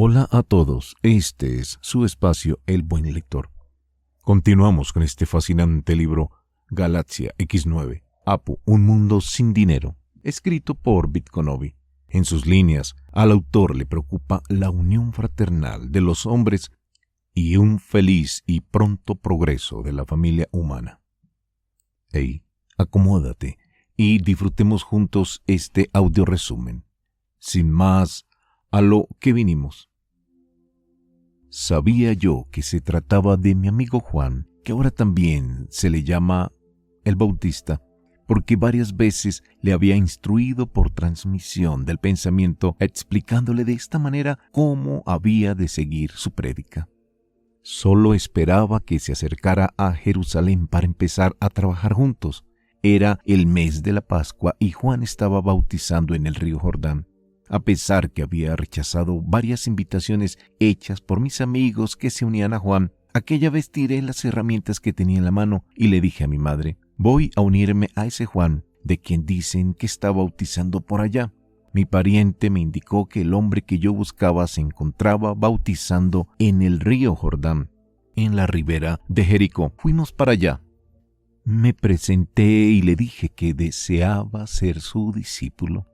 Hola a todos, este es su espacio El Buen Lector. Continuamos con este fascinante libro Galaxia X9, Apu, un mundo sin dinero, escrito por Bitconovi. En sus líneas, al autor le preocupa la unión fraternal de los hombres y un feliz y pronto progreso de la familia humana. Hey, acomódate y disfrutemos juntos este audio resumen. Sin más, a lo que vinimos. Sabía yo que se trataba de mi amigo Juan, que ahora también se le llama el Bautista, porque varias veces le había instruido por transmisión del pensamiento, explicándole de esta manera cómo había de seguir su prédica. Solo esperaba que se acercara a Jerusalén para empezar a trabajar juntos. Era el mes de la Pascua y Juan estaba bautizando en el río Jordán. A pesar que había rechazado varias invitaciones hechas por mis amigos que se unían a Juan, aquella vez tiré las herramientas que tenía en la mano y le dije a mi madre: voy a unirme a ese Juan, de quien dicen que está bautizando por allá. Mi pariente me indicó que el hombre que yo buscaba se encontraba bautizando en el río Jordán, en la ribera de Jericó. Fuimos para allá. Me presenté y le dije que deseaba ser su discípulo.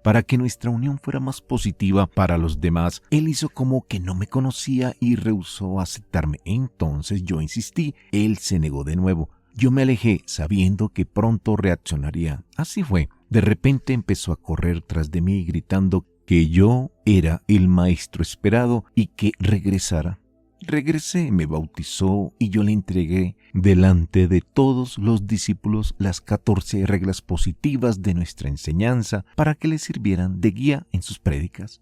Para que nuestra unión fuera más positiva para los demás, él hizo como que no me conocía y rehusó aceptarme. Entonces yo insistí, él se negó de nuevo. Yo me alejé sabiendo que pronto reaccionaría. Así fue. De repente empezó a correr tras de mí gritando que yo era el maestro esperado y que regresara. Regresé, me bautizó y yo le entregué delante de todos los discípulos las 14 reglas positivas de nuestra enseñanza para que les sirvieran de guía en sus prédicas.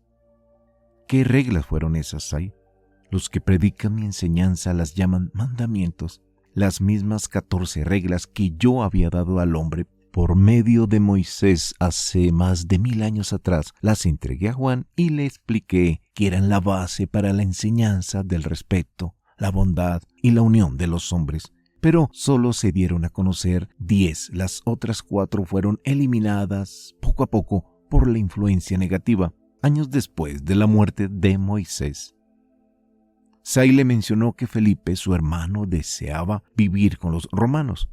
¿Qué reglas fueron esas, Sai? Los que predican mi enseñanza las llaman mandamientos, las mismas 14 reglas que yo había dado al hombre por medio de Moisés hace más de 1000 años atrás. Las entregué a Juan y le expliqué que eran la base para la enseñanza del respeto, la bondad y la unión de los hombres. Pero solo se dieron a conocer 10. Las otras 4 fueron eliminadas poco a poco por la influencia negativa, años después de la muerte de Moisés. Sai le mencionó que Felipe, su hermano, deseaba vivir con los romanos.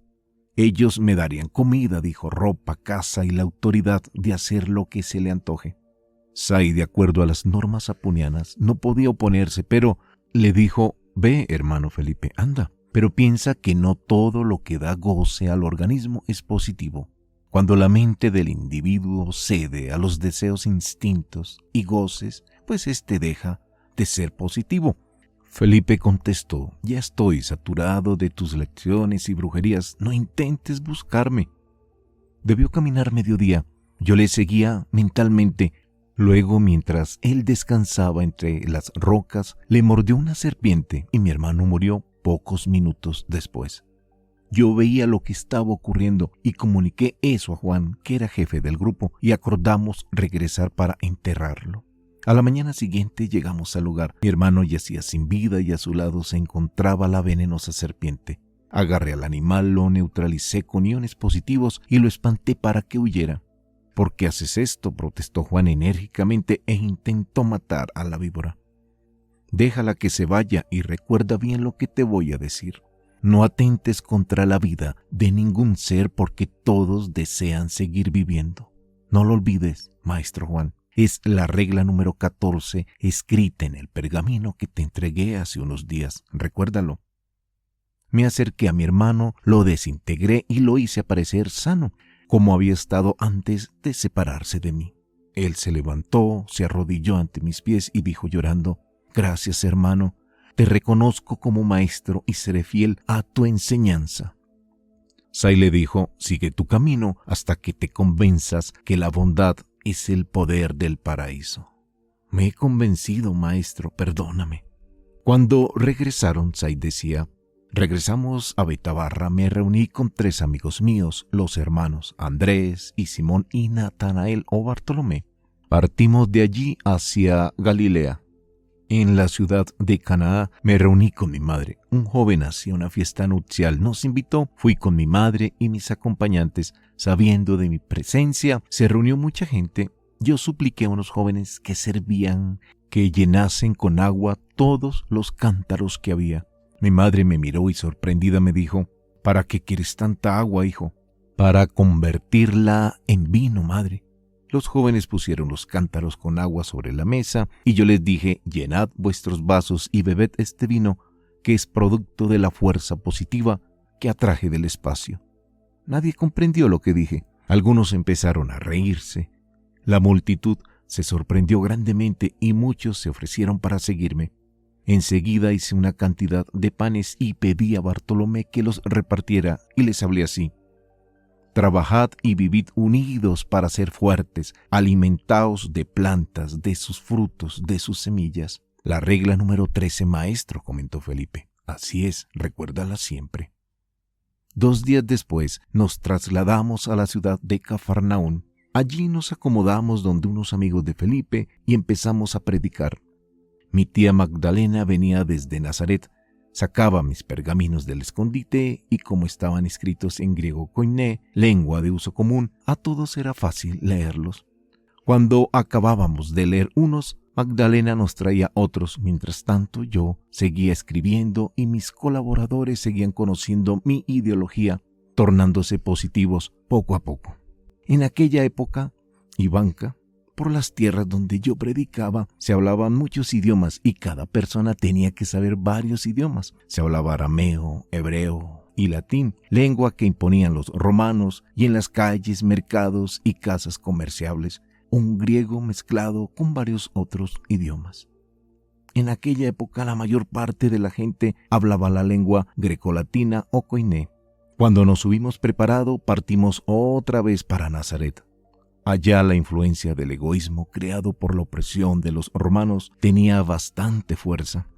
Ellos me darían comida, dijo, ropa, casa y la autoridad de hacer lo que se le antoje. Sai, de acuerdo a las normas apunianas, no podía oponerse, pero le dijo: ve, hermano Felipe, anda, pero piensa que no todo lo que da goce al organismo es positivo. Cuando la mente del individuo cede a los deseos, instintos y goces, pues éste deja de ser positivo. Felipe contestó: ya estoy saturado de tus lecciones y brujerías, no intentes buscarme. Debió caminar mediodía. Yo le seguía mentalmente. Luego, mientras él descansaba entre las rocas, le mordió una serpiente y mi hermano murió pocos minutos después. Yo veía lo que estaba ocurriendo y comuniqué eso a Juan, que era jefe del grupo, y acordamos regresar para enterrarlo. A la mañana siguiente llegamos al lugar. Mi hermano yacía sin vida y a su lado se encontraba la venenosa serpiente. Agarré al animal, lo neutralicé con iones positivos y lo espanté para que huyera. ¿Por qué haces esto?, protestó Juan enérgicamente e intentó matar a la víbora. Déjala que se vaya y recuerda bien lo que te voy a decir. No atentes contra la vida de ningún ser porque todos desean seguir viviendo. No lo olvides, maestro Juan. Es la regla número 14 escrita en el pergamino que te entregué hace unos días. Recuérdalo. Me acerqué a mi hermano, lo desintegré y lo hice aparecer sano, como había estado antes de separarse de mí. Él se levantó, se arrodilló ante mis pies y dijo llorando: gracias, hermano. Te reconozco como maestro y seré fiel a tu enseñanza. Sai le dijo: sigue tu camino hasta que te convenzas que la bondad es el poder del paraíso. Me he convencido, maestro, perdóname. Cuando regresaron, Sai decía: regresamos a Betabarra, me reuní con 3 amigos míos, los hermanos Andrés y Simón y Natanael o Bartolomé. Partimos de allí hacia Galilea. En la ciudad de Canaá me reuní con mi madre. Un joven hacía una fiesta nupcial. Nos invitó. Fui con mi madre y mis acompañantes. Sabiendo de mi presencia, se reunió mucha gente. Yo supliqué a unos jóvenes que servían que llenasen con agua todos los cántaros que había. Mi madre me miró y sorprendida me dijo: ¿Para qué quieres tanta agua, hijo? Para convertirla en vino, madre. Los jóvenes pusieron los cántaros con agua sobre la mesa y yo les dije: llenad vuestros vasos y bebed este vino, que es producto de la fuerza positiva que atraje del espacio. Nadie comprendió lo que dije. Algunos empezaron a reírse. La multitud se sorprendió grandemente y muchos se ofrecieron para seguirme. Enseguida hice una cantidad de panes y pedí a Bartolomé que los repartiera y les hablé así: trabajad y vivid unidos para ser fuertes, alimentaos de plantas, de sus frutos, de sus semillas. La regla número 13, maestro, comentó Felipe. Así es, recuérdala siempre. 2 días después nos trasladamos a la ciudad de Cafarnaún. Allí nos acomodamos donde unos amigos de Felipe y empezamos a predicar. Mi tía Magdalena venía desde Nazaret, sacaba mis pergaminos del escondite y como estaban escritos en griego koiné, lengua de uso común, a todos era fácil leerlos. Cuando acabábamos de leer unos, Magdalena nos traía otros. Mientras tanto, yo seguía escribiendo y mis colaboradores seguían conociendo mi ideología, tornándose positivos poco a poco. En aquella época, Ivanka, por las tierras donde yo predicaba, se hablaban muchos idiomas y cada persona tenía que saber varios idiomas. Se hablaba arameo, hebreo y latín, lengua que imponían los romanos, y en las calles, mercados y casas comerciables, un griego mezclado con varios otros idiomas. En aquella época la mayor parte de la gente hablaba la lengua grecolatina o koiné. Cuando nos hubimos preparado, partimos otra vez para Nazaret. Allá la influencia del egoísmo creado por la opresión de los romanos tenía bastante fuerza.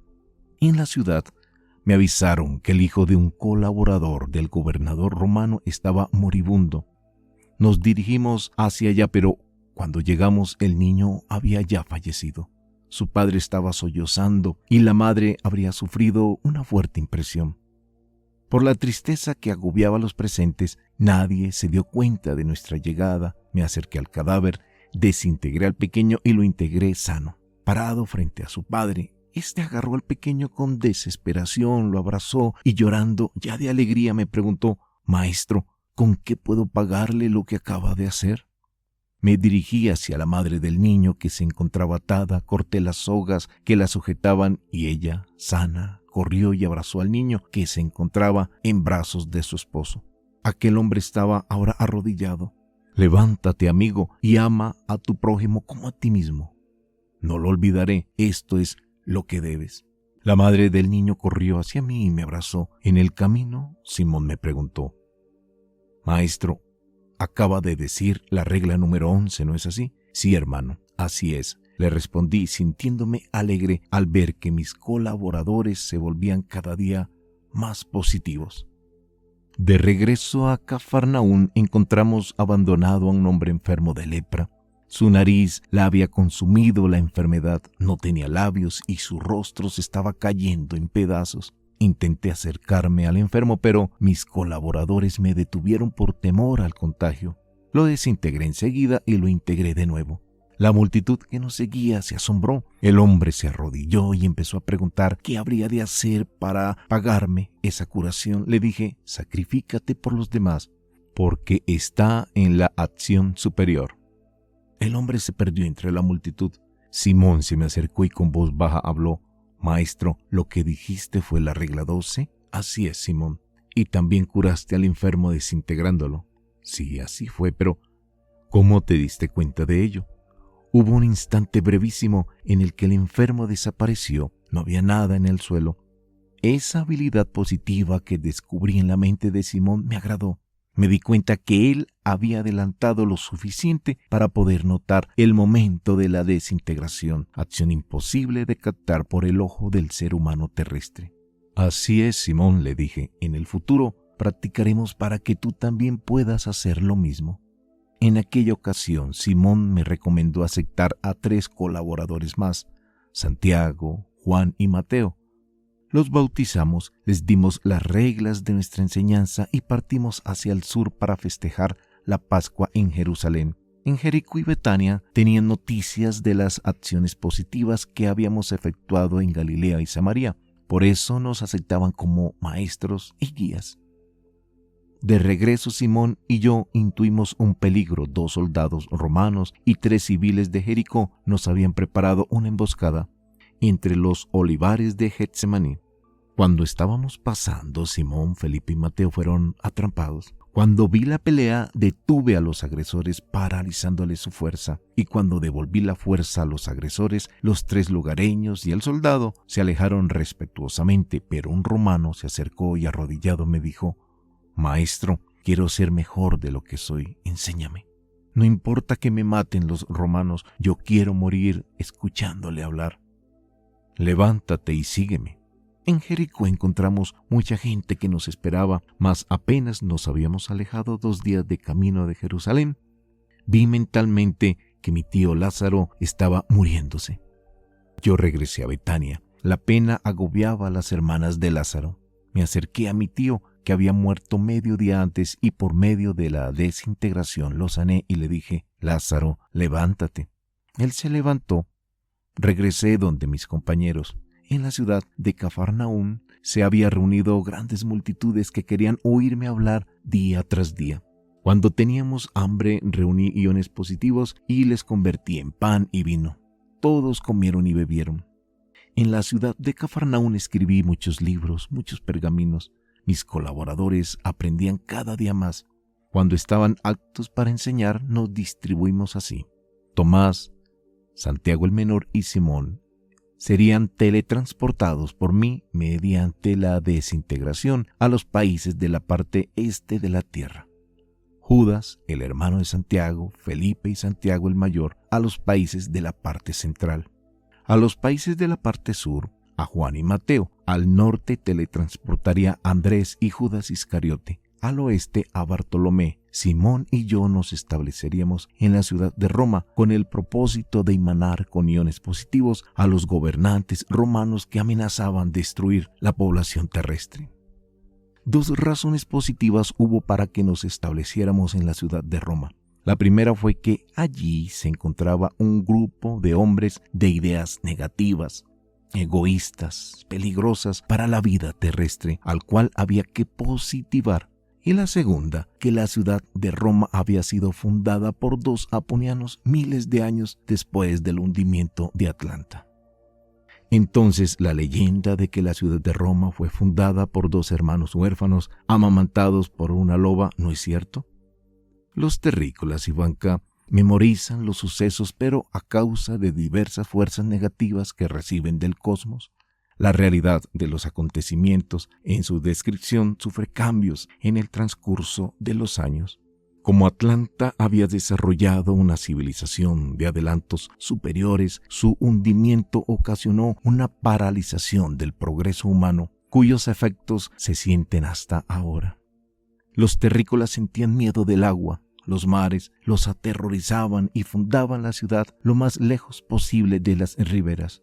En la ciudad me avisaron que el hijo de un colaborador del gobernador romano estaba moribundo. Nos dirigimos hacia allá, pero cuando llegamos el niño había ya fallecido. Su padre estaba sollozando y la madre habría sufrido una fuerte impresión. Por la tristeza que agobiaba a los presentes, nadie se dio cuenta de nuestra llegada. Me acerqué al cadáver, desintegré al pequeño y lo integré sano. Parado frente a su padre, este agarró al pequeño con desesperación, lo abrazó y llorando ya de alegría me preguntó: «Maestro, ¿con qué puedo pagarle lo que acaba de hacer?». Me dirigí hacia la madre del niño que se encontraba atada, corté las sogas que la sujetaban y ella, sana, corrió y abrazó al niño que se encontraba en brazos de su esposo. Aquel hombre estaba ahora arrodillado. «Levántate, amigo, y ama a tu prójimo como a ti mismo». «No lo olvidaré, esto es lo que debes». La madre del niño corrió hacia mí y me abrazó. En el camino, Simón me preguntó: «Maestro, acaba de decir la regla número 11, ¿no es así?». «Sí, hermano, así es», le respondí, sintiéndome alegre al ver que mis colaboradores se volvían cada día más positivos. De regreso a Cafarnaún encontramos abandonado a un hombre enfermo de lepra. Su nariz la había consumido la enfermedad, no tenía labios y su rostro se estaba cayendo en pedazos. Intenté acercarme al enfermo, pero mis colaboradores me detuvieron por temor al contagio. Lo desintegré enseguida y lo integré de nuevo. La multitud que nos seguía se asombró. El hombre se arrodilló y empezó a preguntar qué habría de hacer para pagarme esa curación. Le dije: «Sacrifícate por los demás, porque está en la acción superior». El hombre se perdió entre la multitud. Simón se me acercó y con voz baja habló: «Maestro, ¿lo que dijiste fue la regla 12? «Así es, Simón». «¿Y también curaste al enfermo desintegrándolo?» «Sí, así fue, pero ¿cómo te diste cuenta de ello?» Hubo un instante brevísimo en el que el enfermo desapareció. No había nada en el suelo. Esa habilidad positiva que descubrí en la mente de Simón me agradó. Me di cuenta que él había adelantado lo suficiente para poder notar el momento de la desintegración, acción imposible de captar por el ojo del ser humano terrestre. «Así es, Simón», le dije, «en el futuro practicaremos para que tú también puedas hacer lo mismo». En aquella ocasión, Simón me recomendó aceptar a 3 colaboradores más: Santiago, Juan y Mateo. Los bautizamos, les dimos las reglas de nuestra enseñanza y partimos hacia el sur para festejar la Pascua en Jerusalén. En Jericó y Betania tenían noticias de las acciones positivas que habíamos efectuado en Galilea y Samaria. Por eso nos aceptaban como maestros y guías. De regreso, Simón y yo intuimos un peligro. 2 soldados romanos y 3 civiles de Jericó nos habían preparado una emboscada entre los olivares de Getsemaní. Cuando estábamos pasando, Simón, Felipe y Mateo fueron atrapados. Cuando vi la pelea, detuve a los agresores paralizándoles su fuerza, y cuando devolví la fuerza a los agresores, los 3 lugareños y el soldado se alejaron respetuosamente, pero un romano se acercó y arrodillado me dijo: «Maestro, quiero ser mejor de lo que soy, enséñame. No importa que me maten los romanos, yo quiero morir escuchándole hablar. Levántate y sígueme». En Jericó encontramos mucha gente que nos esperaba, mas apenas nos habíamos alejado 2 días de camino de Jerusalén, vi mentalmente que mi tío Lázaro estaba muriéndose. Yo regresé a Betania. La pena agobiaba a las hermanas de Lázaro. Me acerqué a mi tío, que había muerto medio día antes, y por medio de la desintegración lo sané y le dije: «Lázaro, levántate». Él se levantó. Regresé donde mis compañeros. En la ciudad de Cafarnaúm se había reunido grandes multitudes que querían oírme hablar día tras día. Cuando teníamos hambre, reuní iones positivos y les convertí en pan y vino. Todos comieron y bebieron. En la ciudad de Cafarnaúm escribí muchos libros, muchos pergaminos. Mis colaboradores aprendían cada día más. Cuando estaban aptos para enseñar, nos distribuimos así. Tomás, Santiago el Menor y Simón serían teletransportados por mí mediante la desintegración a los países de la parte este de la tierra. Judas, el hermano de Santiago, Felipe y Santiago el Mayor, a los países de la parte central. A los países de la parte sur, a Juan y Mateo. Al norte teletransportaría a Andrés y Judas Iscariote. Al oeste a Bartolomé. Simón y yo nos estableceríamos en la ciudad de Roma con el propósito de emanar con iones positivos a los gobernantes romanos que amenazaban destruir la población terrestre. 2 razones positivas hubo para que nos estableciéramos en la ciudad de Roma. La primera fue que allí se encontraba un grupo de hombres de ideas negativas, egoístas, peligrosas para la vida terrestre, al cual había que positivar. Y la segunda, que la ciudad de Roma había sido fundada por 2 aponianos miles de años después del hundimiento de Atlanta. Entonces, la leyenda de que la ciudad de Roma fue fundada por 2 hermanos huérfanos amamantados por una loba, ¿no es cierto? Los terrícolas y banca memorizan los sucesos, pero a causa de diversas fuerzas negativas que reciben del cosmos, la realidad de los acontecimientos en su descripción sufre cambios en el transcurso de los años. Como Atlanta había desarrollado una civilización de adelantos superiores, su hundimiento ocasionó una paralización del progreso humano, cuyos efectos se sienten hasta ahora. Los terrícolas sentían miedo del agua. Los mares los aterrorizaban y fundaban la ciudad lo más lejos posible de las riberas.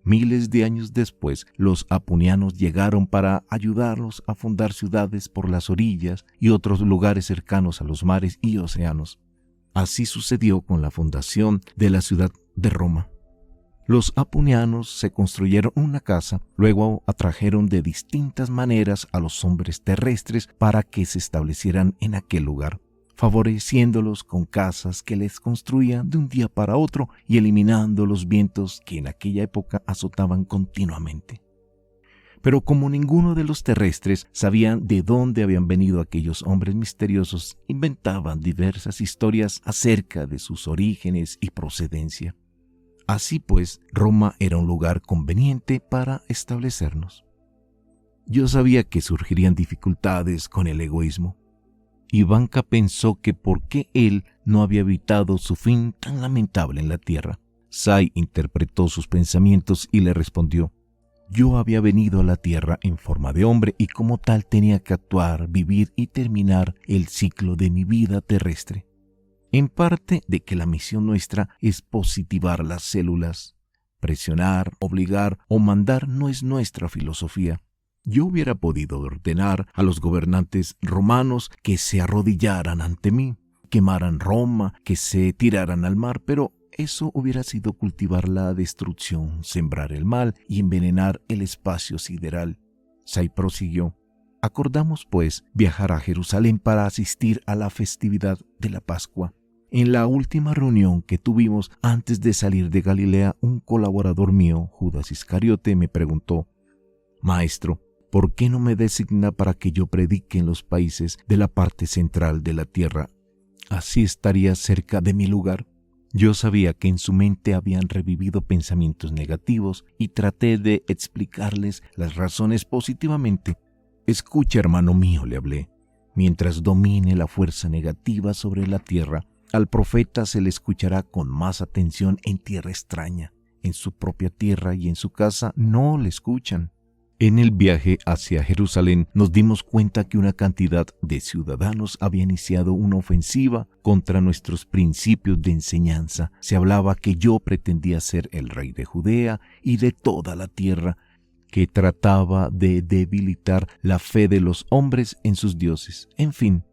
Miles de años después, los aponianos llegaron para ayudarlos a fundar ciudades por las orillas y otros lugares cercanos a los mares y océanos. Así sucedió con la fundación de la ciudad de Roma. Los aponianos se construyeron una casa, luego atrajeron de distintas maneras a los hombres terrestres para que se establecieran en aquel lugar, favoreciéndolos con casas que les construían de un día para otro y eliminando los vientos que en aquella época azotaban continuamente. Pero como ninguno de los terrestres sabían de dónde habían venido aquellos hombres misteriosos, inventaban diversas historias acerca de sus orígenes y procedencia. Así pues, Roma era un lugar conveniente para establecernos. Yo sabía que surgirían dificultades con el egoísmo. Ivanka pensó que por qué él no había evitado su fin tan lamentable en la tierra. Sai interpretó sus pensamientos y le respondió: yo había venido a la tierra en forma de hombre y como tal tenía que actuar, vivir y terminar el ciclo de mi vida terrestre. En parte de que la misión nuestra es positivar las células. Presionar, obligar o mandar no es nuestra filosofía. Yo hubiera podido ordenar a los gobernantes romanos que se arrodillaran ante mí, quemaran Roma, que se tiraran al mar, pero eso hubiera sido cultivar la destrucción, sembrar el mal y envenenar el espacio sideral. Say prosiguió: acordamos, pues, viajar a Jerusalén para asistir a la festividad de la Pascua. En la última reunión que tuvimos antes de salir de Galilea, un colaborador mío, Judas Iscariote, me preguntó: Maestro, ¿por qué no me designa para que yo predique en los países de la parte central de la tierra? Así estaría cerca de mi lugar. Yo sabía que en su mente habían revivido pensamientos negativos y traté de explicarles las razones positivamente. Escucha, hermano mío, le hablé. Mientras domine la fuerza negativa sobre la tierra, al profeta se le escuchará con más atención en tierra extraña. En su propia tierra y en su casa no le escuchan. En el viaje hacia Jerusalén nos dimos cuenta que una cantidad de ciudadanos había iniciado una ofensiva contra nuestros principios de enseñanza. Se hablaba que yo pretendía ser el rey de Judea y de toda la tierra, que trataba de debilitar la fe de los hombres en sus dioses. En fin,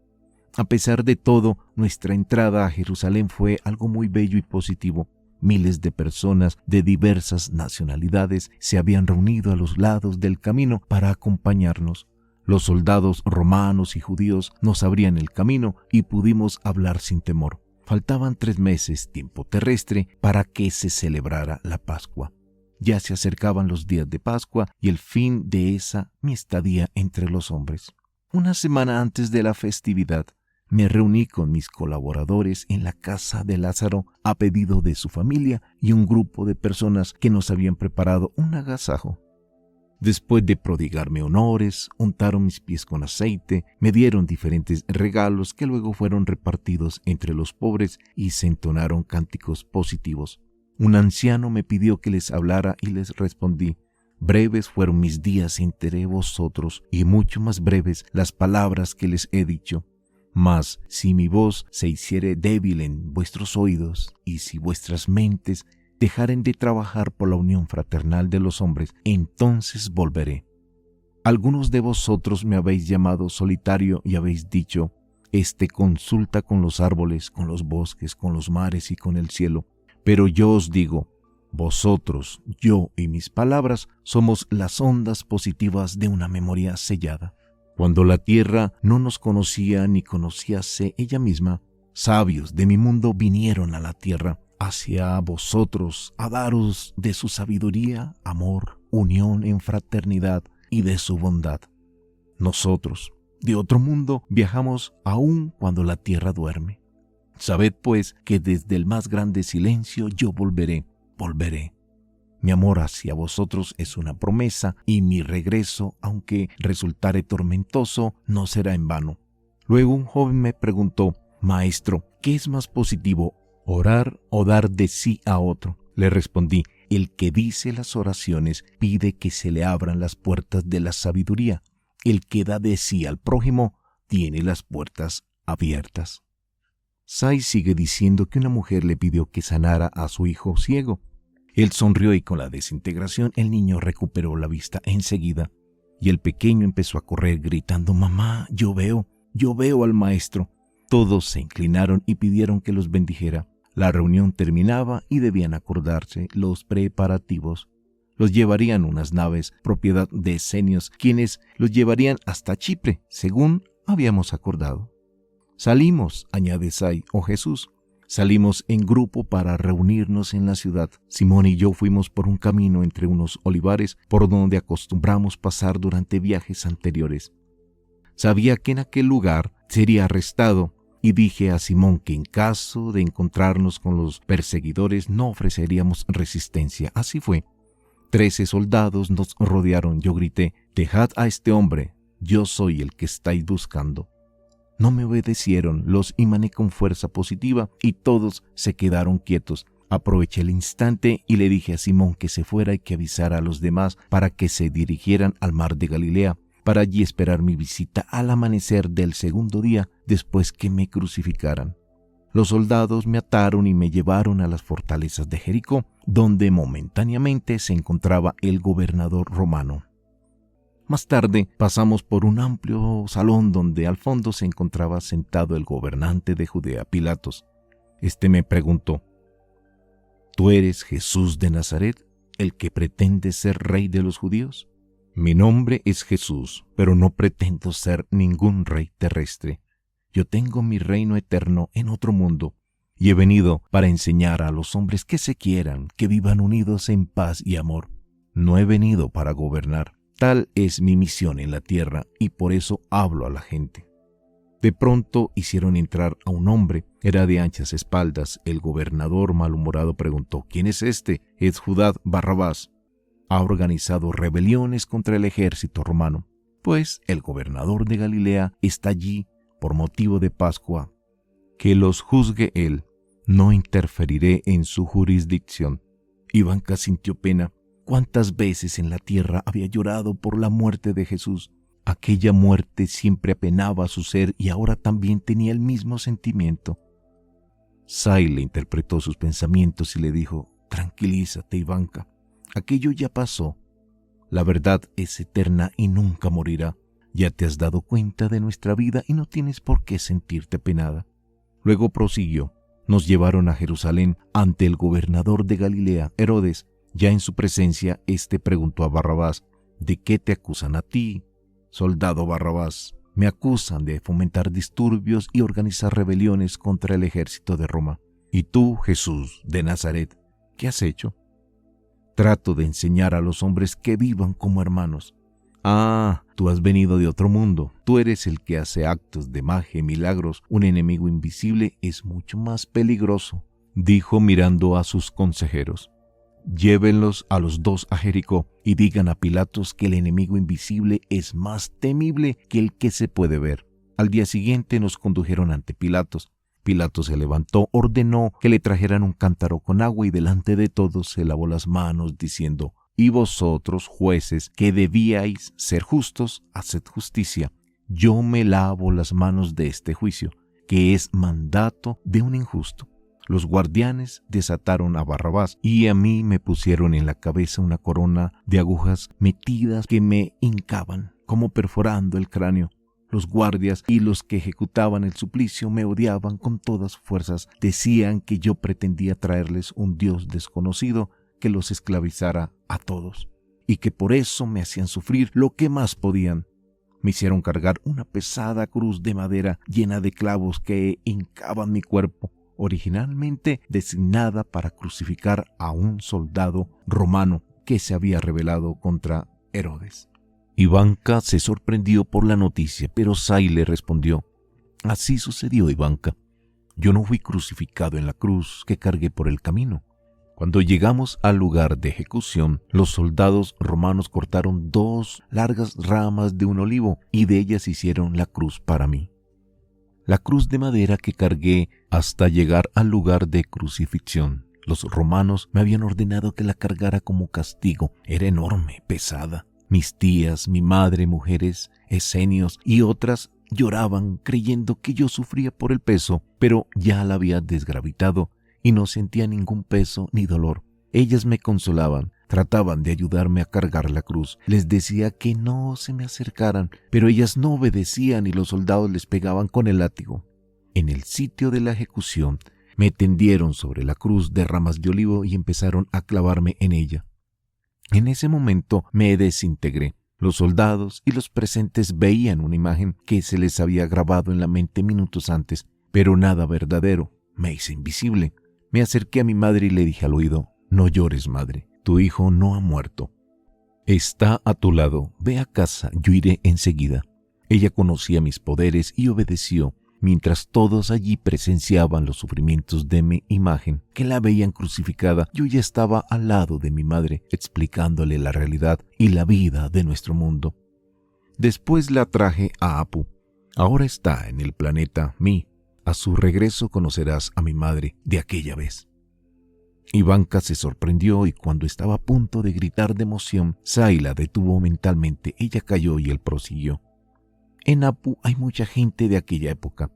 a pesar de todo, nuestra entrada a Jerusalén fue algo muy bello y positivo. Miles de personas de diversas nacionalidades se habían reunido a los lados del camino para acompañarnos. Los soldados romanos y judíos nos abrían el camino y pudimos hablar sin temor. Faltaban 3 meses, tiempo terrestre, para que se celebrara la Pascua. Ya se acercaban los días de Pascua y el fin de esa mi estadía entre los hombres. Una semana antes de la festividad, me reuní con mis colaboradores en la casa de Lázaro a pedido de su familia y un grupo de personas que nos habían preparado un agasajo. Después de prodigarme honores, untaron mis pies con aceite, me dieron diferentes regalos que luego fueron repartidos entre los pobres y se entonaron cánticos positivos. Un anciano me pidió que les hablara y les respondí: breves fueron mis días entre vosotros y mucho más breves las palabras que les he dicho. Mas si mi voz se hiciere débil en vuestros oídos, y si vuestras mentes dejaren de trabajar por la unión fraternal de los hombres, entonces volveré. Algunos de vosotros me habéis llamado solitario y habéis dicho: este consulta con los árboles, con los bosques, con los mares y con el cielo. Pero yo os digo, vosotros, yo y mis palabras somos las ondas positivas de una memoria sellada. Cuando la tierra no nos conocía ni conocíase ella misma, sabios de mi mundo vinieron a la tierra, hacia vosotros, a daros de su sabiduría, amor, unión en fraternidad y de su bondad. Nosotros, de otro mundo, viajamos aún cuando la tierra duerme. Sabed, pues, que desde el más grande silencio yo volveré. Mi amor hacia vosotros es una promesa y mi regreso, aunque resultare tormentoso, no será en vano. Luego un joven me preguntó: Maestro, ¿qué es más positivo, orar o dar de sí a otro? Le respondí: el que dice las oraciones pide que se le abran las puertas de la sabiduría. El que da de sí al prójimo tiene las puertas abiertas. Say sigue diciendo que una mujer le pidió que sanara a su hijo ciego. Él sonrió y con la desintegración el niño recuperó la vista enseguida. Y el pequeño empezó a correr gritando: Mamá, yo veo al maestro. Todos se inclinaron y pidieron que los bendijera. La reunión terminaba y debían acordarse los preparativos. Los llevarían unas naves propiedad de esenios, quienes los llevarían hasta Chipre, según habíamos acordado. Salimos, añade Say, Jesús. Salimos en grupo para reunirnos en la ciudad. Simón y yo fuimos por un camino entre unos olivares por donde acostumbramos pasar durante viajes anteriores. Sabía que en aquel lugar sería arrestado y dije a Simón que en caso de encontrarnos con los perseguidores no ofreceríamos resistencia. Así fue. 13 soldados nos rodearon. Yo grité: dejad a este hombre, yo soy el que estáis buscando. No me obedecieron, los imané con fuerza positiva y todos se quedaron quietos. Aproveché el instante y le dije a Simón que se fuera y que avisara a los demás para que se dirigieran al mar de Galilea, para allí esperar mi visita al amanecer del segundo día después que me crucificaran. Los soldados me ataron y me llevaron a las fortalezas de Jericó, donde momentáneamente se encontraba el gobernador romano. Más tarde pasamos por un amplio salón donde al fondo se encontraba sentado el gobernante de Judea, Pilatos. Este me preguntó: ¿Tú eres Jesús de Nazaret, el que pretende ser rey de los judíos? Mi nombre es Jesús, pero no pretendo ser ningún rey terrestre. Yo tengo mi reino eterno en otro mundo, y he venido para enseñar a los hombres que se quieran, que vivan unidos en paz y amor. No he venido para gobernar. Tal es mi misión en la tierra, y por eso hablo a la gente. De pronto hicieron entrar a un hombre. Era de anchas espaldas. El gobernador malhumorado preguntó: ¿Quién es este? Es Judá Barrabás. Ha organizado rebeliones contra el ejército romano. Pues el gobernador de Galilea está allí por motivo de Pascua. Que los juzgue él. No interferiré en su jurisdicción. Ivanka sintió pena. ¿Cuántas veces en la tierra había llorado por la muerte de Jesús? Aquella muerte siempre apenaba a su ser y ahora también tenía el mismo sentimiento. Sai le interpretó sus pensamientos y le dijo: Tranquilízate, Ivanka. Aquello ya pasó. La verdad es eterna y nunca morirá. Ya te has dado cuenta de nuestra vida y no tienes por qué sentirte penada. Luego prosiguió: Nos llevaron a Jerusalén ante el gobernador de Galilea, Herodes. Ya en su presencia, éste preguntó a Barrabás: ¿De qué te acusan a ti, soldado Barrabás? Me acusan de fomentar disturbios y organizar rebeliones contra el ejército de Roma. ¿Y tú, Jesús de Nazaret, qué has hecho? Trato de enseñar a los hombres que vivan como hermanos. Ah, tú has venido de otro mundo. Tú eres el que hace actos de magia y milagros. Un enemigo invisible es mucho más peligroso, dijo mirando a sus consejeros. Llévenlos a los dos a Jericó y digan a Pilatos que el enemigo invisible es más temible que el que se puede ver. Al día siguiente nos condujeron ante Pilatos. Pilatos se levantó, ordenó que le trajeran un cántaro con agua y delante de todos se lavó las manos diciendo: Y vosotros, jueces, que debíais ser justos, haced justicia. Yo me lavo las manos de este juicio, que es mandato de un injusto. Los guardianes desataron a Barrabás y a mí me pusieron en la cabeza una corona de agujas metidas que me hincaban, como perforando el cráneo. Los guardias y los que ejecutaban el suplicio me odiaban con todas fuerzas. Decían que yo pretendía traerles un Dios desconocido que los esclavizara a todos, y que por eso me hacían sufrir lo que más podían. Me hicieron cargar una pesada cruz de madera llena de clavos que hincaban mi cuerpo, originalmente designada para crucificar a un soldado romano que se había rebelado contra Herodes. Ivanka se sorprendió por la noticia, pero Sai le respondió: Así sucedió, Ivanka. Yo no fui crucificado en la cruz que cargué por el camino. Cuando llegamos al lugar de ejecución, los soldados romanos cortaron 2 largas ramas de un olivo y de ellas hicieron la cruz para mí. La cruz de madera que cargué hasta llegar al lugar de crucifixión. Los romanos me habían ordenado que la cargara como castigo. Era enorme, pesada. Mis tías, mi madre, mujeres, esenios y otras lloraban creyendo que yo sufría por el peso, pero ya la había desgravitado y no sentía ningún peso ni dolor. Ellas me consolaban, trataban de ayudarme a cargar la cruz. Les decía que no se me acercaran, pero ellas no obedecían y los soldados les pegaban con el látigo. En el sitio de la ejecución me tendieron sobre la cruz de ramas de olivo y empezaron a clavarme en ella. En ese momento me desintegré. Los soldados y los presentes veían una imagen que se les había grabado en la mente minutos antes, pero nada verdadero. Me hice invisible. Me acerqué a mi madre y le dije al oído: No llores, madre, tu hijo no ha muerto. Está a tu lado, ve a casa, yo iré enseguida. Ella conocía mis poderes y obedeció, mientras todos allí presenciaban los sufrimientos de mi imagen, que la veían crucificada. Yo ya estaba al lado de mi madre, explicándole la realidad y la vida de nuestro mundo. Después la traje a Apu. Ahora está en el planeta Mi. A su regreso conocerás a mi madre de aquella vez. Ivanka se sorprendió y cuando estaba a punto de gritar de emoción, Sai la detuvo mentalmente. Ella calló y él prosiguió: En Apu hay mucha gente de aquella época.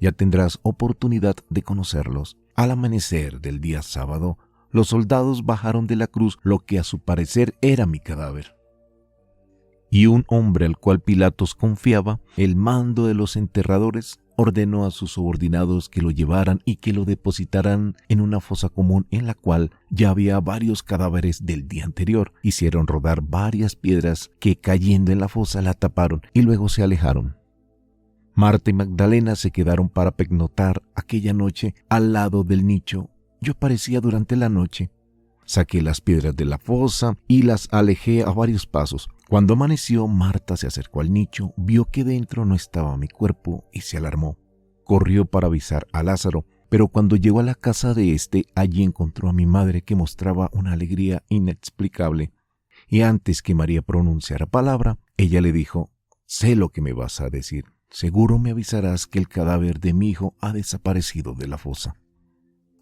Ya tendrás oportunidad de conocerlos. Al amanecer del día sábado, los soldados bajaron de la cruz lo que a su parecer era mi cadáver. Y un hombre al cual Pilatos confiaba el mando de los enterradores ordenó a sus subordinados que lo llevaran y que lo depositaran en una fosa común en la cual ya había varios cadáveres del día anterior. Hicieron rodar varias piedras que, cayendo en la fosa, la taparon y luego se alejaron. Marta y Magdalena se quedaron para pernoctar aquella noche al lado del nicho. Yo aparecía durante la noche. Saqué las piedras de la fosa y las alejé a varios pasos. Cuando amaneció, Marta se acercó al nicho, vio que dentro no estaba mi cuerpo y se alarmó. Corrió para avisar a Lázaro, pero cuando llegó a la casa de éste, allí encontró a mi madre, que mostraba una alegría inexplicable. Y antes que María pronunciara palabra, ella le dijo: «Sé lo que me vas a decir. Seguro me avisarás que el cadáver de mi hijo ha desaparecido de la fosa.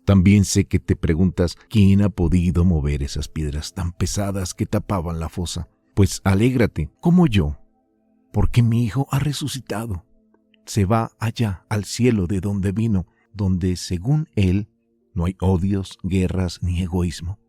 También sé que te preguntas quién ha podido mover esas piedras tan pesadas que tapaban la fosa. Pues alégrate, como yo, porque mi hijo ha resucitado. Se va allá, al cielo de donde vino, donde, según él, no hay odios, guerras ni egoísmo».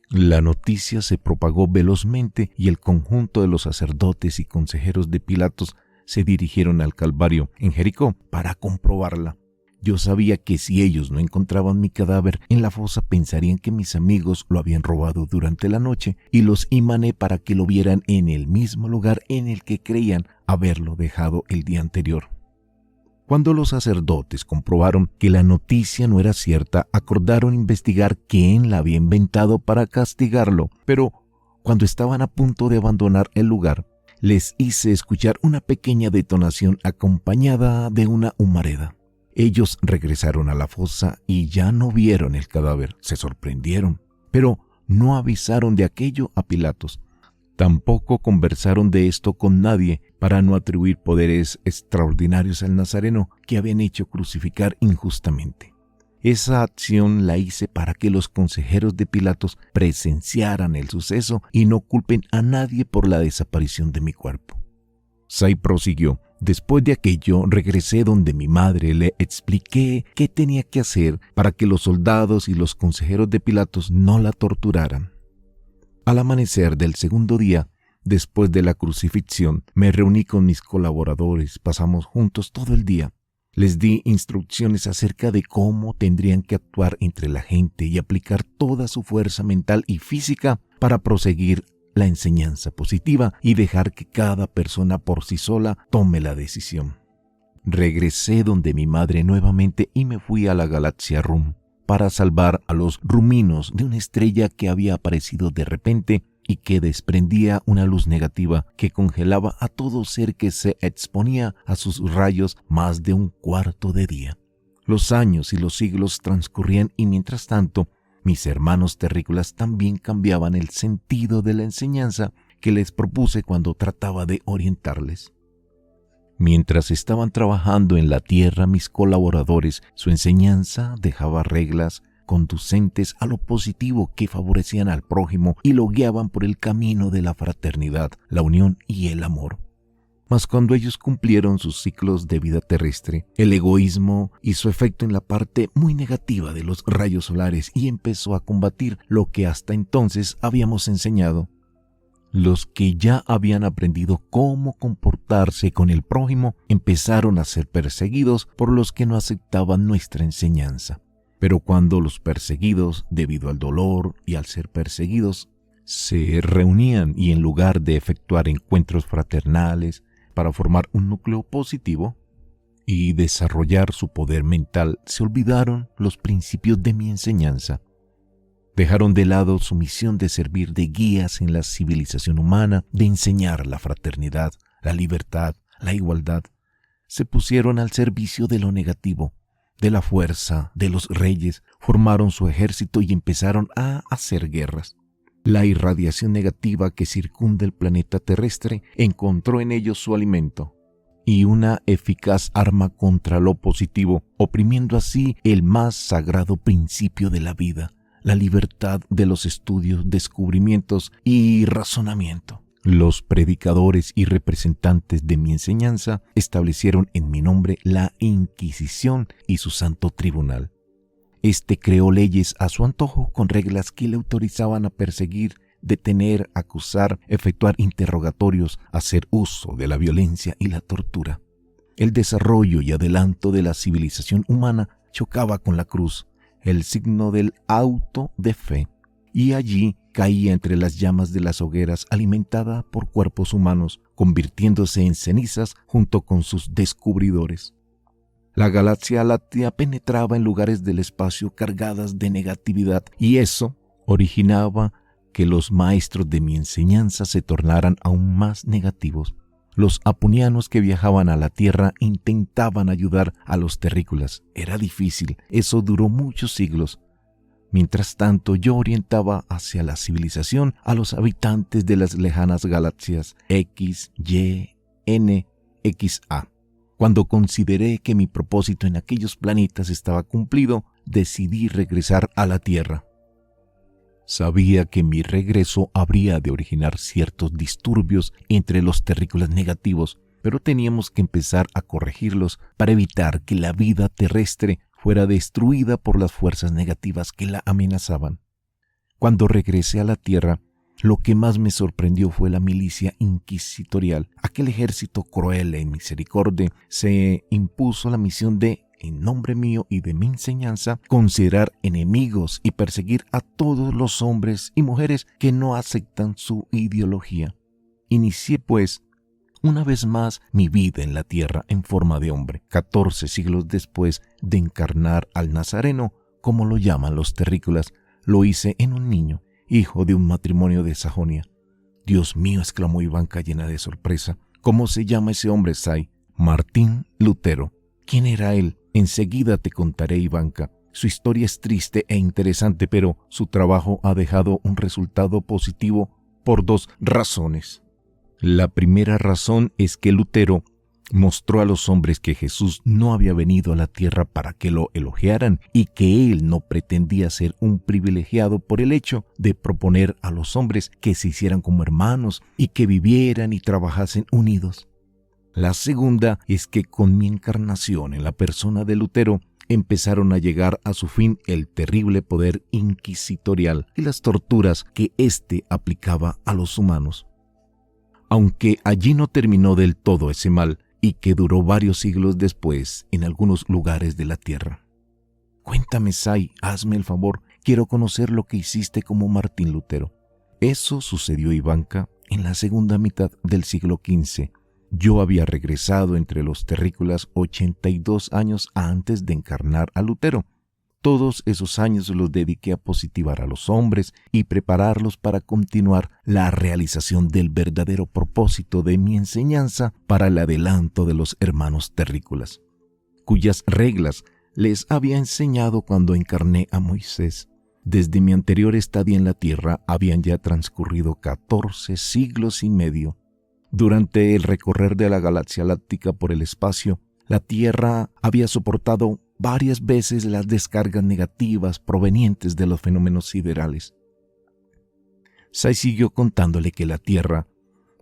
La noticia se propagó velozmente y el conjunto de los sacerdotes y consejeros de Pilatos se dirigieron al Calvario en Jericó para comprobarla. Yo sabía que si ellos no encontraban mi cadáver en la fosa, pensarían que mis amigos lo habían robado durante la noche, y los imané para que lo vieran en el mismo lugar en el que creían haberlo dejado el día anterior. Cuando los sacerdotes comprobaron que la noticia no era cierta, acordaron investigar quién la había inventado para castigarlo, pero cuando estaban a punto de abandonar el lugar, les hice escuchar una pequeña detonación acompañada de una humareda. Ellos regresaron a la fosa y ya no vieron el cadáver. Se sorprendieron, pero no avisaron de aquello a Pilatos. Tampoco conversaron de esto con nadie para no atribuir poderes extraordinarios al Nazareno que habían hecho crucificar injustamente. Esa acción la hice para que los consejeros de Pilatos presenciaran el suceso y no culpen a nadie por la desaparición de mi cuerpo. Say prosiguió: «Después de aquello regresé donde mi madre, le expliqué qué tenía que hacer para que los soldados y los consejeros de Pilatos no la torturaran. Al amanecer del segundo día, después de la crucifixión, me reuní con mis colaboradores, pasamos juntos todo el día. Les di instrucciones acerca de cómo tendrían que actuar entre la gente y aplicar toda su fuerza mental y física para proseguir la enseñanza positiva y dejar que cada persona por sí sola tome la decisión. Regresé donde mi madre nuevamente y me fui a la galaxia Rum para salvar a los ruminos de una estrella que había aparecido de repente y que desprendía una luz negativa que congelaba a todo ser que se exponía a sus rayos más de un cuarto de día. Los años y los siglos transcurrían y mientras tanto mis hermanos terrícolas también cambiaban el sentido de la enseñanza que les propuse cuando trataba de orientarles. Mientras estaban trabajando en la tierra mis colaboradores, su enseñanza dejaba reglas conducentes a lo positivo que favorecían al prójimo y lo guiaban por el camino de la fraternidad, la unión y el amor. Mas cuando ellos cumplieron sus ciclos de vida terrestre, el egoísmo hizo efecto en la parte muy negativa de los rayos solares y empezó a combatir lo que hasta entonces habíamos enseñado. Los que ya habían aprendido cómo comportarse con el prójimo empezaron a ser perseguidos por los que no aceptaban nuestra enseñanza. Pero cuando los perseguidos, debido al dolor y al ser perseguidos, se reunían y en lugar de efectuar encuentros fraternales para formar un núcleo positivo y desarrollar su poder mental, se olvidaron los principios de mi enseñanza. Dejaron de lado su misión de servir de guías en la civilización humana, de enseñar la fraternidad, la libertad, la igualdad. Se pusieron al servicio de lo negativo, de la fuerza, de los reyes, formaron su ejército y empezaron a hacer guerras. La irradiación negativa que circunda el planeta terrestre encontró en ellos su alimento y una eficaz arma contra lo positivo, oprimiendo así el más sagrado principio de la vida, la libertad de los estudios, descubrimientos y razonamiento. Los predicadores y representantes de mi enseñanza establecieron en mi nombre la Inquisición y su santo tribunal. Este creó leyes a su antojo con reglas que le autorizaban a perseguir detener, acusar, efectuar interrogatorios, hacer uso de la violencia y la tortura. El desarrollo y adelanto de la civilización humana chocaba con la cruz, el signo del auto de fe, y allí caía entre las llamas de las hogueras alimentada por cuerpos humanos, convirtiéndose en cenizas junto con sus descubridores. La galaxia láctea penetraba en lugares del espacio cargadas de negatividad, y eso originaba que los maestros de mi enseñanza se tornaran aún más negativos. Los apunianos que viajaban a la Tierra intentaban ayudar a los terrícolas. Era difícil, eso duró muchos siglos. Mientras tanto, yo orientaba hacia la civilización a los habitantes de las lejanas galaxias X, Y, N, XA. Cuando consideré que mi propósito en aquellos planetas estaba cumplido, decidí regresar a la Tierra. Sabía que mi regreso habría de originar ciertos disturbios entre los terrícolas negativos, pero teníamos que empezar a corregirlos para evitar que la vida terrestre fuera destruida por las fuerzas negativas que la amenazaban. Cuando regresé a la Tierra, lo que más me sorprendió fue la milicia inquisitorial. Aquel ejército cruel e inmisericordia se impuso la misión de, en nombre mío y de mi enseñanza, considerar enemigos y perseguir a todos los hombres y mujeres que no aceptan su ideología. Inicié, pues, una vez más mi vida en la tierra en forma de hombre, 14 siglos después de encarnar al Nazareno, como lo llaman los terrícolas. Lo hice en un niño, hijo de un matrimonio de Sajonia. Dios mío, exclamó Ivanka llena de sorpresa. ¿Cómo se llama ese hombre, Sai? Martín Lutero. ¿Quién era él? Enseguida te contaré, Ivanka. Su historia es triste e interesante, pero su trabajo ha dejado un resultado positivo por 2 razones. La primera razón es que Lutero mostró a los hombres que Jesús no había venido a la tierra para que lo elogiaran y que él no pretendía ser un privilegiado por el hecho de proponer a los hombres que se hicieran como hermanos y que vivieran y trabajasen unidos. La segunda es que con mi encarnación en la persona de Lutero empezaron a llegar a su fin el terrible poder inquisitorial y las torturas que éste aplicaba a los humanos. Aunque allí no terminó del todo ese mal y que duró varios siglos después en algunos lugares de la tierra. Cuéntame, Sai, hazme el favor, quiero conocer lo que hiciste como Martín Lutero. Eso sucedió, Ivanka, en la segunda mitad del siglo XV. Yo había regresado entre los terrícolas 82 años antes de encarnar a Lutero. Todos esos años los dediqué a positivar a los hombres y prepararlos para continuar la realización del verdadero propósito de mi enseñanza para el adelanto de los hermanos terrícolas, cuyas reglas les había enseñado cuando encarné a Moisés. Desde mi anterior estadía en la tierra habían ya transcurrido 14 siglos y medio. Durante el recorrer de la galaxia láctea por el espacio, la Tierra había soportado varias veces las descargas negativas provenientes de los fenómenos siderales. Sai siguió contándole que la Tierra,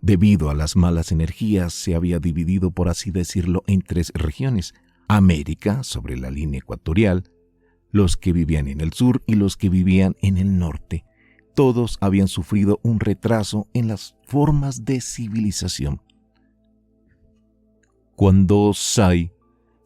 debido a las malas energías, se había dividido, por así decirlo, en 3 regiones: América, sobre la línea ecuatorial, los que vivían en el sur y los que vivían en el norte. Todos habían sufrido un retraso en las formas de civilización. Cuando Sai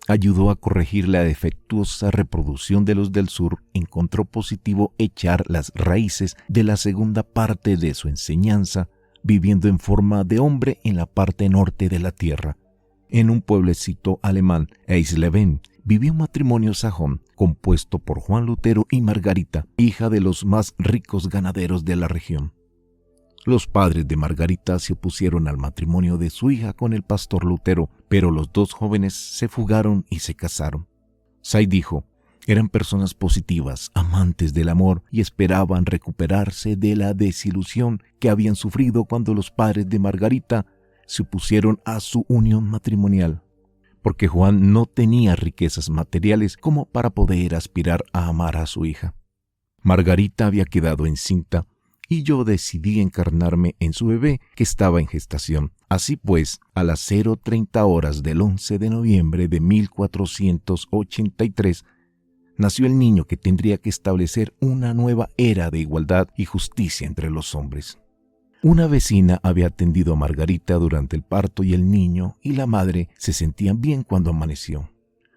ayudó a corregir la defectuosa reproducción de los del sur, encontró positivo echar las raíces de la segunda parte de su enseñanza, viviendo en forma de hombre en la parte norte de la tierra. En un pueblecito alemán, Eisleben, vivía un matrimonio sajón compuesto por Juan Lutero y Margarita, hija de los más ricos ganaderos de la región. Los padres de Margarita se opusieron al matrimonio de su hija con el pastor Lutero, pero los 2 jóvenes se fugaron y se casaron. Sai dijo, eran personas positivas, amantes del amor y esperaban recuperarse de la desilusión que habían sufrido cuando los padres de Margarita se opusieron a su unión matrimonial, porque Juan no tenía riquezas materiales como para poder aspirar a amar a su hija. Margarita había quedado encinta y yo decidí encarnarme en su bebé que estaba en gestación. Así pues, a las 0:30 horas del 11 de noviembre de 1483, nació el niño que tendría que establecer una nueva era de igualdad y justicia entre los hombres. Una vecina había atendido a Margarita durante el parto y el niño y la madre se sentían bien cuando amaneció.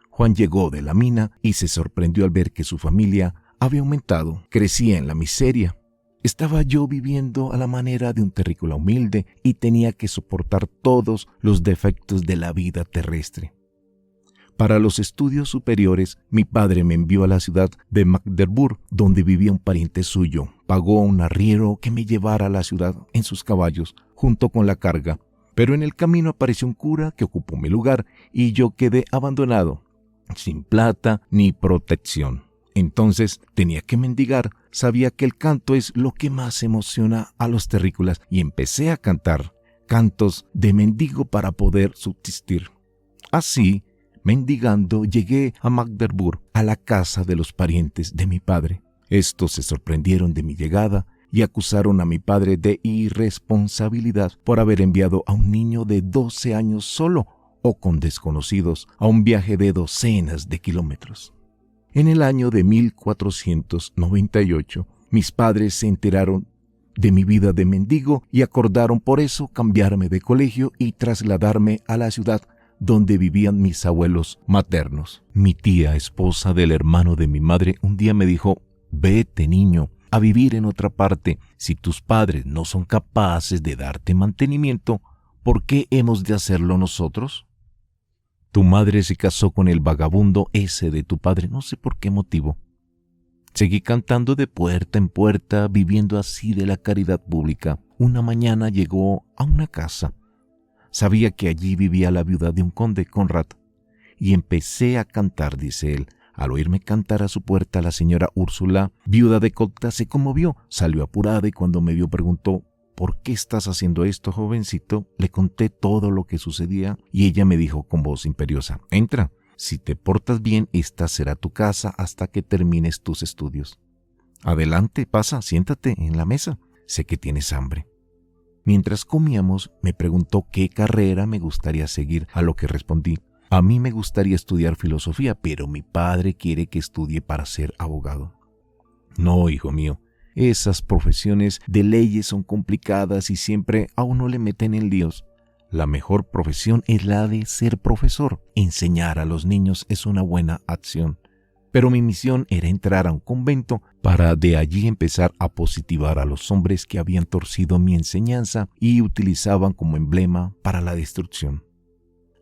Juan llegó de la mina y se sorprendió al ver que su familia había aumentado, crecía en la miseria. Estaba yo viviendo a la manera de un terrícola humilde y tenía que soportar todos los defectos de la vida terrestre. Para los estudios superiores, mi padre me envió a la ciudad de Magdeburg, donde vivía un pariente suyo. Pagó a un arriero que me llevara a la ciudad en sus caballos, junto con la carga. Pero en el camino apareció un cura que ocupó mi lugar y yo quedé abandonado, sin plata ni protección. Entonces tenía que mendigar. Sabía que el canto es lo que más emociona a los terrícolas y empecé a cantar cantos de mendigo para poder subsistir. Así, mendigando, llegué a Magdeburg, a la casa de los parientes de mi padre. Estos se sorprendieron de mi llegada y acusaron a mi padre de irresponsabilidad por haber enviado a un niño de 12 años solo o con desconocidos a un viaje de docenas de kilómetros. En el año de 1498, mis padres se enteraron de mi vida de mendigo y acordaron por eso cambiarme de colegio y trasladarme a la ciudad donde vivían mis abuelos maternos. Mi tía, esposa del hermano de mi madre, un día me dijo: «Vete, niño, a vivir en otra parte. Si tus padres no son capaces de darte mantenimiento, ¿por qué hemos de hacerlo nosotros? Tu madre se casó con el vagabundo ese de tu padre, no sé por qué motivo». Seguí cantando de puerta en puerta, viviendo así de la caridad pública. Una mañana llegó a una casa. Sabía que allí vivía la viuda de un conde, Conrad, y empecé a cantar, dice él. Al oírme cantar a su puerta, la señora Úrsula, viuda de Cocta, se conmovió, salió apurada y cuando me vio preguntó: «¿Por qué estás haciendo esto, jovencito?». Le conté todo lo que sucedía y ella me dijo con voz imperiosa: «Entra, si te portas bien, esta será tu casa hasta que termines tus estudios. Adelante, pasa, siéntate en la mesa, sé que tienes hambre». Mientras comíamos, me preguntó qué carrera me gustaría seguir, a lo que respondí: «A mí me gustaría estudiar filosofía, pero mi padre quiere que estudie para ser abogado». «No, hijo mío, esas profesiones de leyes son complicadas y siempre a uno le meten en líos. La mejor profesión es la de ser profesor. Enseñar a los niños es una buena acción». Pero mi misión era entrar a un convento para de allí empezar a positivar a los hombres que habían torcido mi enseñanza y utilizaban como emblema para la destrucción.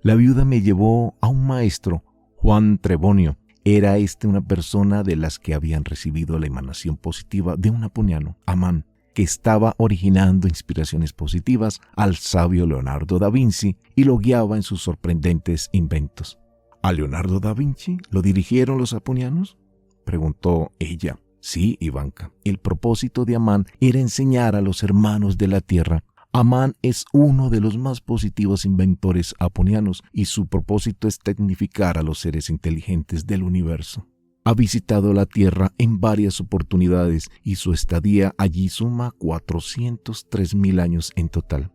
La viuda me llevó a un maestro, Juan Trebonio. Era una persona de las que habían recibido la emanación positiva de un aponiano, Amán, que estaba originando inspiraciones positivas al sabio Leonardo da Vinci y lo guiaba en sus sorprendentes inventos. ¿A Leonardo da Vinci lo dirigieron los aponianos?, preguntó ella. Sí, Ivanka. El propósito de Amán era enseñar a los hermanos de la tierra. Amán es uno de los más positivos inventores aponianos y su propósito es tecnificar a los seres inteligentes del universo. Ha visitado la Tierra en varias oportunidades y su estadía allí suma 403.000 años en total.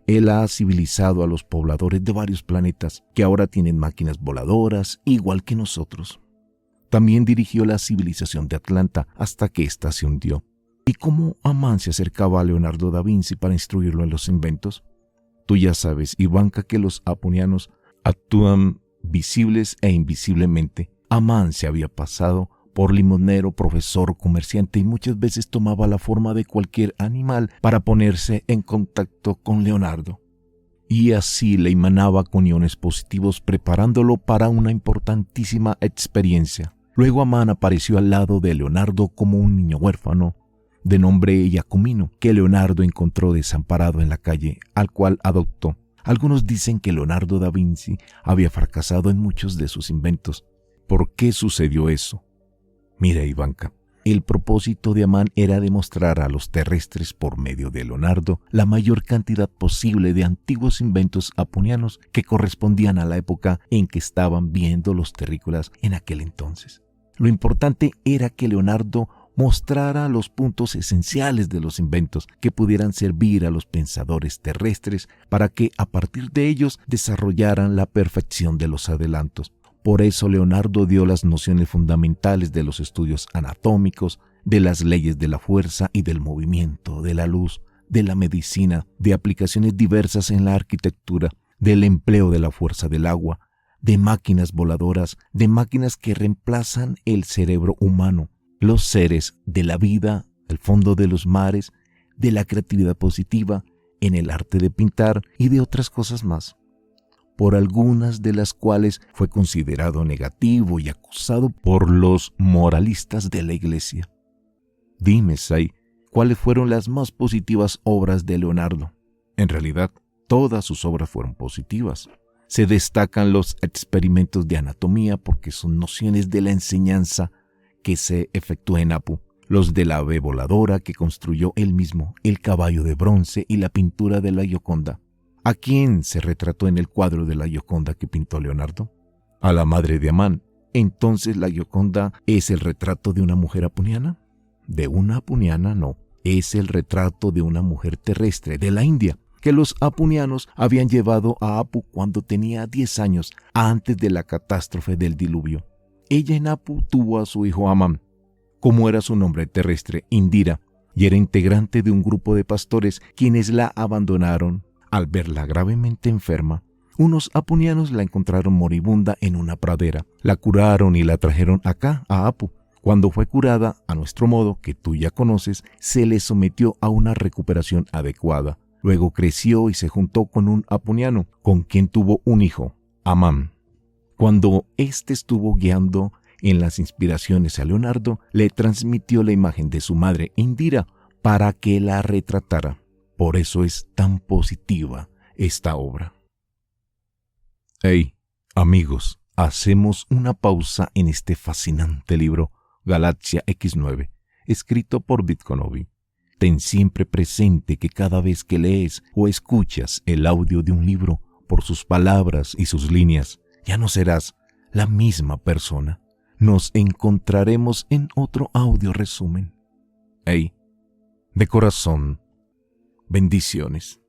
Él ha civilizado a los pobladores de varios planetas que ahora tienen máquinas voladoras igual que nosotros. También dirigió la civilización de Atlanta hasta que ésta se hundió. ¿Y cómo Amán se acercaba a Leonardo da Vinci para instruirlo en los inventos? Tú ya sabes, Ivanka, que los aponianos actúan visibles e invisiblemente. Amán se había pasado por limonero, profesor, comerciante y muchas veces tomaba la forma de cualquier animal para ponerse en contacto con Leonardo. Y así le emanaba con iones positivos preparándolo para una importantísima experiencia. Luego Amán apareció al lado de Leonardo como un niño huérfano de nombre Giacomino, que Leonardo encontró desamparado en la calle, al cual adoptó. Algunos dicen que Leonardo da Vinci había fracasado en muchos de sus inventos. ¿Por qué sucedió eso? Mira, Ivanka, el propósito de Amán era demostrar a los terrestres por medio de Leonardo la mayor cantidad posible de antiguos inventos aponianos que correspondían a la época en que estaban viendo los terrícolas en aquel entonces. Lo importante era que Leonardo mostrara los puntos esenciales de los inventos que pudieran servir a los pensadores terrestres para que a partir de ellos desarrollaran la perfección de los adelantos. Por eso Leonardo dio las nociones fundamentales de los estudios anatómicos, de las leyes de la fuerza y del movimiento, de la luz, de la medicina, de aplicaciones diversas en la arquitectura, del empleo de la fuerza del agua, de máquinas voladoras, de máquinas que reemplazan el cerebro humano, los seres, de la vida, el fondo de los mares, de la creatividad positiva, en el arte de pintar y de otras cosas más, por algunas de las cuales fue considerado negativo y acusado por los moralistas de la Iglesia. Dime, Say, ¿cuáles fueron las más positivas obras de Leonardo? En realidad, todas sus obras fueron positivas. Se destacan los experimentos de anatomía porque son nociones de la enseñanza que se efectúa en Apu, los de la ave voladora que construyó él mismo, el caballo de bronce y la pintura de la Gioconda. ¿A quién se retrató en el cuadro de la Gioconda que pintó Leonardo? A la madre de Amán. ¿Entonces la Gioconda es el retrato de una mujer apuniana? De una apuniana no, es el retrato de una mujer terrestre de la India, que los apunianos habían llevado a Apu cuando tenía 10 años, antes de la catástrofe del diluvio. Ella en Apu tuvo a su hijo Amán, como era su nombre terrestre, Indira, y era integrante de un grupo de pastores quienes la abandonaron al verla gravemente enferma. Unos apunianos la encontraron moribunda en una pradera, la curaron y la trajeron acá, a Apu. Cuando fue curada, a nuestro modo, que tú ya conoces, se le sometió a una recuperación adecuada. Luego creció y se juntó con un apuniano, con quien tuvo un hijo, Amán. Cuando éste estuvo guiando en las inspiraciones a Leonardo, le transmitió la imagen de su madre Indira para que la retratara. Por eso es tan positiva esta obra. Hey, amigos, hacemos una pausa en este fascinante libro Galaxia X9, escrito por Bitconovi. Ten siempre presente que cada vez que lees o escuchas el audio de un libro, por sus palabras y sus líneas, ya no serás la misma persona. Nos encontraremos en otro audio resumen. Hey, de corazón, bendiciones.